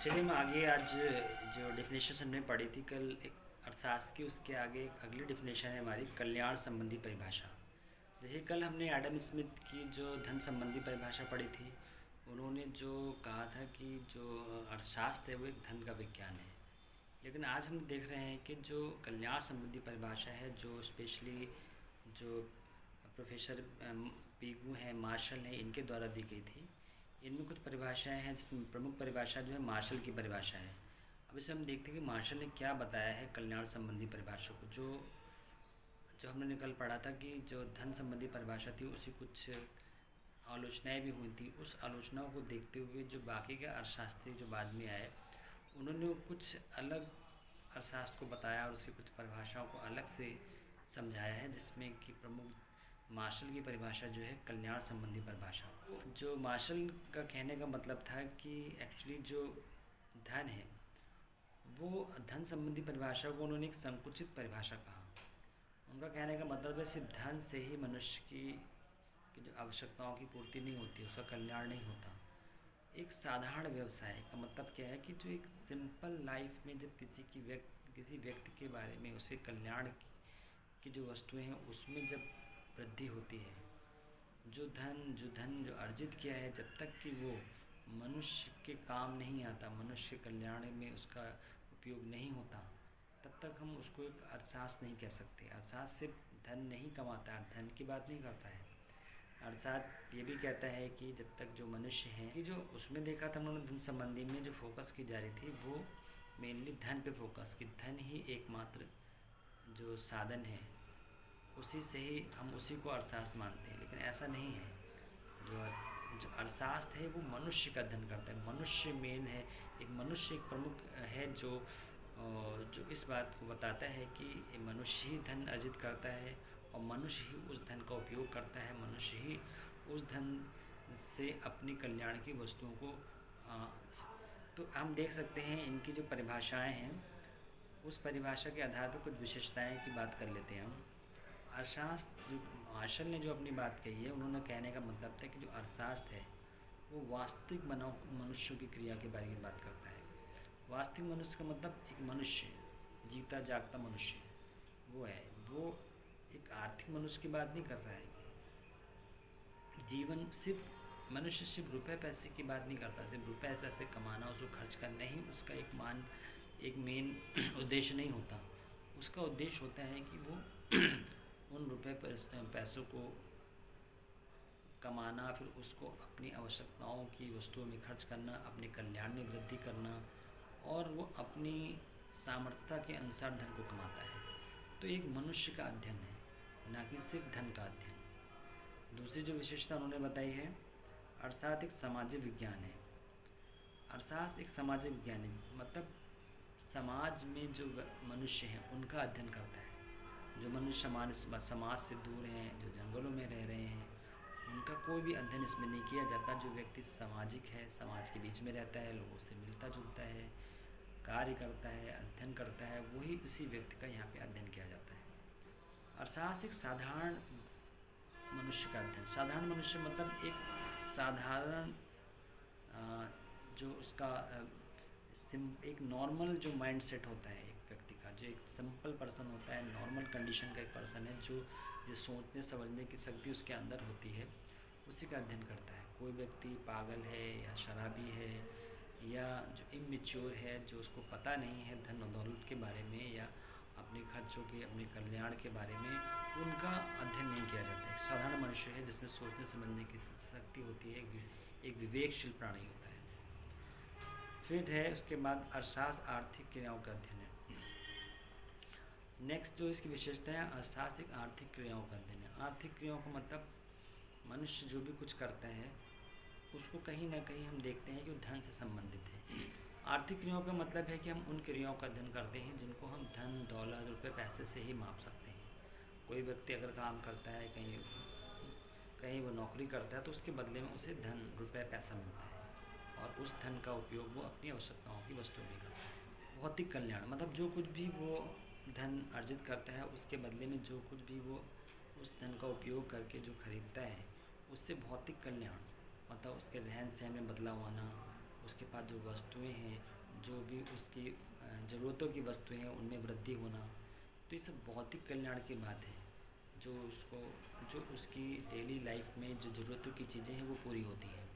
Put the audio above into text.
चलिए हम आगे आज जो डेफिनेशन हमने पढ़ी थी कल एक अर्थशास्त्र की, उसके आगे एक अगली डेफिनेशन है हमारी कल्याण संबंधी परिभाषा। देखिए कल हमने एडम स्मिथ की जो धन संबंधी परिभाषा पढ़ी थी, उन्होंने जो कहा था कि जो अर्थशास्त्र है वो एक धन का विज्ञान है। लेकिन आज हम देख रहे हैं कि जो कल्याण संबंधी परिभाषा है, जो स्पेशली जो प्रोफेसर पीगू हैं, मार्शल हैं, इनके द्वारा दी गई थी, इनमें कुछ परिभाषाएं हैं जिसमें प्रमुख परिभाषा जो है मार्शल की परिभाषा है। अब इसे हम देखते हैं कि मार्शल ने क्या बताया है कल्याण संबंधी परिभाषा को। जो जो हमने कल पढ़ा था कि जो धन संबंधी परिभाषा थी उसी कुछ आलोचनाएं भी हुई थी। उस आलोचनाओं को देखते हुए जो बाकी के अर्थशास्त्री जो बाद में आए, उन्होंने कुछ अलग अर्थशास्त्र को बताया और उसकी कुछ परिभाषाओं को अलग से समझाया है, जिसमें कि प्रमुख मार्शल की परिभाषा जो है कल्याण संबंधी परिभाषा। जो मार्शल का कहने का मतलब था कि एक्चुअली जो धन है वो धन संबंधी परिभाषा को उन्होंने एक संकुचित परिभाषा कहा। उनका कहने का मतलब है सिर्फ धन से ही मनुष्य की जो आवश्यकताओं की पूर्ति नहीं होती, उसका कल्याण नहीं होता। एक साधारण व्यवसाय का मतलब क्या है कि जो एक सिंपल लाइफ में जब किसी व्यक्ति के बारे में उसे कल्याण की जो वस्तुएं हैं उसमें जब वृद्धि होती है, जो धन जो अर्जित किया है, जब तक कि वो मनुष्य के काम नहीं आता, मनुष्य कल्याण में उसका उपयोग नहीं होता, तब तक हम उसको एक अर्थशास्त्र नहीं कह सकते। अर्थशास्त्र सिर्फ धन नहीं कमाता है, धन की बात नहीं करता है। अर्थशास्त्र ये भी कहता है कि जब तक जो मनुष्य हैं कि जो उसमें देखा था उन्होंने धन संबंधी में जो फोकस की जा रही थी वो मेनली धन पे फोकस की। धन ही एकमात्र जो साधन है, उसी से ही हम उसी को अर्थशास्त्र मानते हैं, लेकिन ऐसा नहीं है। जो अर्थशास्त्र है वो मनुष्य का अध्ययन करता है। मनुष्य मेन है, एक मनुष्य एक प्रमुख है जो इस बात को बताता है कि मनुष्य ही धन अर्जित करता है और मनुष्य ही उस धन का उपयोग करता है। मनुष्य ही उस धन से अपनी कल्याण की वस्तुओं को तो हम देख सकते हैं इनकी जो परिभाषाएं हैं, उस परिभाषा के आधार पर कुछ विशेषताएं की बात कर लेते हैं हम। अर्थशास्त्र जो मार्शल ने जो अपनी बात कही है, उन्होंने कहने का मतलब था कि जो अर्थशास्त्र है वो वास्तविक मनुष्यों की क्रिया के बारे में बात करता है। वास्तविक मनुष्य का मतलब एक मनुष्य, जीता जागता मनुष्य वो है। वो एक आर्थिक मनुष्य की बात नहीं कर रहा है। जीवन सिर्फ मनुष्य सिर्फ रुपए पैसे की बात नहीं करता, सिर्फ रुपए पैसे कमाना, उसको खर्च करना ही उसका एक मेन उद्देश्य नहीं होता। उसका उद्देश्य होता है कि वो उन रुपए पैसों को कमाना, फिर उसको अपनी आवश्यकताओं की वस्तुओं में खर्च करना, अपने कल्याण में वृद्धि करना, और वो अपनी सामर्थ्यता के अनुसार धन को कमाता है। तो एक मनुष्य का अध्ययन है, ना कि सिर्फ धन का अध्ययन। दूसरी जो विशेषता उन्होंने बताई है, अर्थशास्त्र एक सामाजिक विज्ञान है। अर्थशास्त्र एक सामाजिक विज्ञान है, मतलब समाज में जो मनुष्य हैं उनका अध्ययन करता है। जो मनुष्य समाज से दूर हैं, जो जंगलों में रह रहे हैं, उनका कोई भी अध्ययन इसमें नहीं किया जाता। जो व्यक्ति सामाजिक है, समाज के बीच में रहता है, लोगों से मिलता जुलता है, कार्य करता है, अध्ययन करता है, वही उसी व्यक्ति का यहाँ पे अध्ययन किया जाता है। अर्थशास्त्र एक साधारण मनुष्य का अध्ययन। साधारण मनुष्य मतलब एक साधारण जो उसका एक नॉर्मल जो माइंड सेट होता है एक व्यक्ति का, जो एक सिंपल पर्सन होता है, नॉर्मल कंडीशन का एक पर्सन है, जो सोचने समझने की शक्ति उसके अंदर होती है, उसी का अध्ययन करता है। कोई व्यक्ति पागल है या शराबी है या जो इमेच्योर है, जो उसको पता नहीं है धन और दौलत के बारे में या अपने खर्चों के, अपने कल्याण के बारे में, उनका अध्ययन नहीं किया जाता है। एक साधारण मनुष्य है जिसमें सोचने समझने की शक्ति होती है, एक विवेकशील प्राणी होता है। फिर है उसके बाद अर्थशास्त्र आर्थिक क्रियाओं का अध्ययन है। नेक्स्ट जो इसकी विशेषता है, अर्थशास्त्र एक आर्थिक क्रियाओं का अध्ययन है। आर्थिक क्रियाओं का मतलब मनुष्य जो भी कुछ करता है उसको कहीं ना कहीं हम देखते हैं कि वो धन से संबंधित है। आर्थिक क्रियाओं का मतलब है कि हम उन क्रियाओं का अध्ययन करते हैं जिनको हम धन दौलत रुपये पैसे से ही माप सकते हैं। कोई व्यक्ति अगर काम करता है, कहीं वो नौकरी करता है, तो उसके बदले में उसे धन रुपये पैसा मिलता है और उस धन का उपयोग वो अपनी आवश्यकताओं की वस्तुओं में करता है। भौतिक कल्याण मतलब जो कुछ भी वो धन अर्जित करता है, उसके बदले में जो कुछ भी वो उस धन का उपयोग करके जो खरीदता है, उससे भौतिक कल्याण मतलब उसके रहन सहन में बदलाव आना, उसके पास जो वस्तुएं हैं, जो भी उसकी ज़रूरतों की वस्तुएं हैं उनमें वृद्धि होना, तो ये सब भौतिक कल्याण की बात है। जो उसकी डेली लाइफ में जो ज़रूरतों की चीज़ें हैं वो पूरी होती हैं।